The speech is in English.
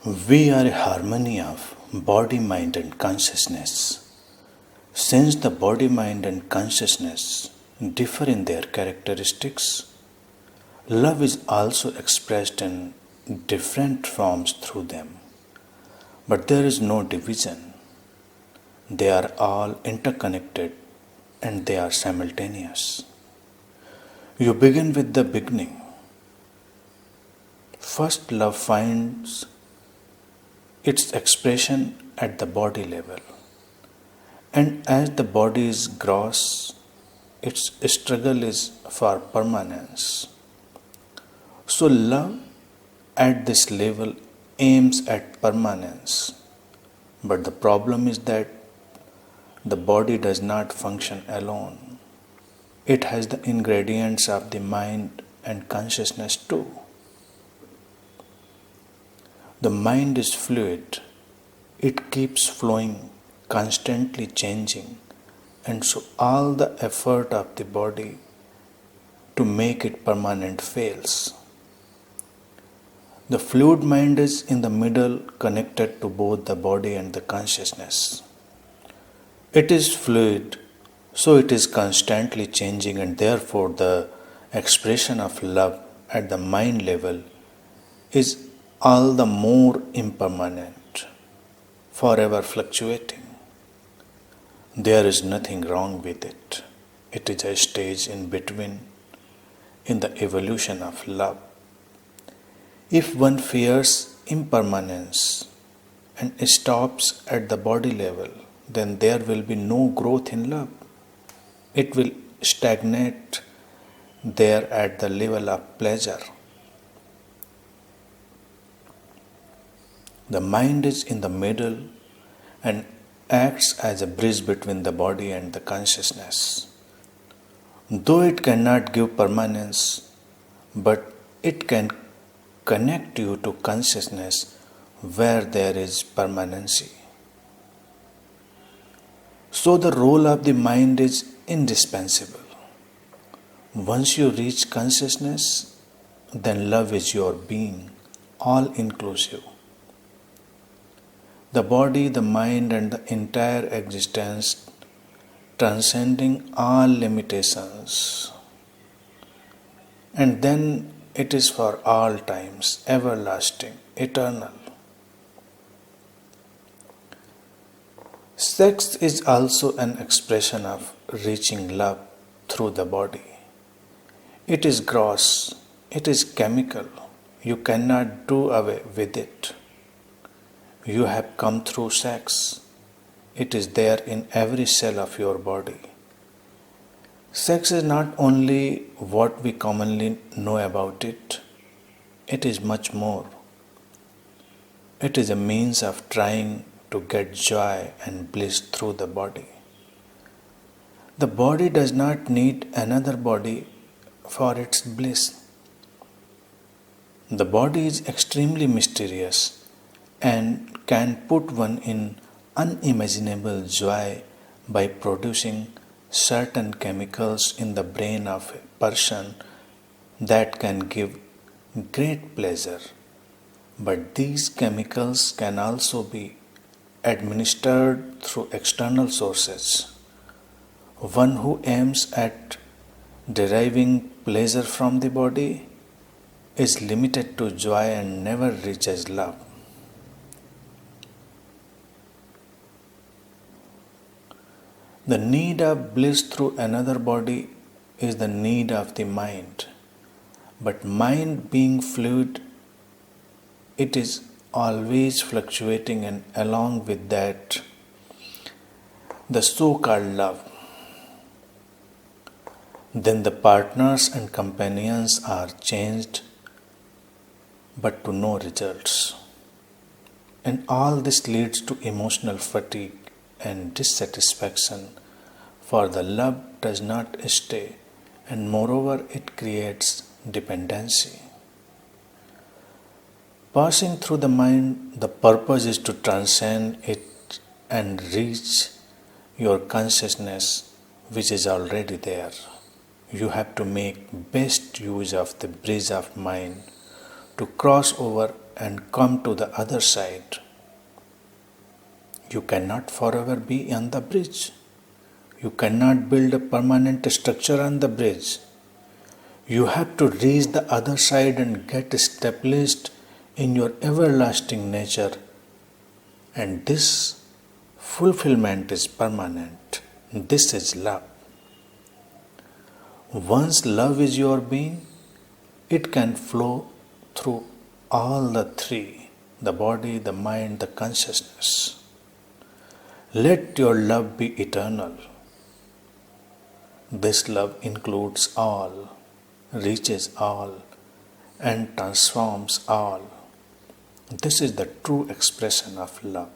We are a harmony of body, mind, and consciousness. Since the body, mind, and consciousness differ in their characteristics, love is also expressed in different forms through them. But there is no division. They are all interconnected and they are simultaneous. You begin with the beginning. First, love finds its expression at the body level. And as the body is gross, its struggle is for permanence. So, love at this level aims at permanence. But the problem is that the body does not function alone. It has the ingredients of the mind and consciousness too. The mind is fluid, it keeps flowing, constantly changing, and so all the effort of the body to make it permanent fails. The fluid mind is in the middle, connected to both the body and the consciousness. It is fluid, so it is constantly changing, and therefore the expression of love at the mind level is all the more impermanent, forever fluctuating. There is nothing wrong with it. It is a stage in between in the evolution of love. If one fears impermanence and stops at the body level, then there will be no growth in love. It will stagnate there at the level of pleasure. The mind is in the middle and acts as a bridge between the body and the consciousness. Though it cannot give permanence, but it can connect you to consciousness where there is permanency. So the role of the mind is indispensable. Once you reach consciousness, then love is your being, all inclusive. The body, the mind, and the entire existence transcending all limitations. And then it is for all times, everlasting, eternal. Sex is also an expression of reaching love through the body. It is gross, it is chemical, you cannot do away with it. You have come through sex. It is there in every cell of your body. Sex is not only what we commonly know about it, it is much more. It is a means of trying to get joy and bliss through the body. The body does not need another body for its bliss. The body is extremely mysterious and can put one in unimaginable joy by producing certain chemicals in the brain of a person that can give great pleasure. But these chemicals can also be administered through external sources. One who aims at deriving pleasure from the body is limited to joy and never reaches love. The need of bliss through another body is the need of the mind. But mind being fluid, it is always fluctuating, and along with that, the so-called love. Then the partners and companions are changed, but to no results. And all this leads to emotional fatigue and dissatisfaction, for the love does not stay, and moreover it creates dependency. Passing through the mind, the purpose is to transcend it and reach your consciousness which is already there. You have to make best use of the bridge of mind to cross over and come to the other side. You cannot forever be on the bridge. You cannot build a permanent structure on the bridge. You have to reach the other side and get established in your everlasting nature. And this fulfillment is permanent. This is love. Once love is your being, it can flow through all the three: the body, the mind, the consciousness. Let your love be eternal. This love includes all, reaches all, and transforms all. This is the true expression of love.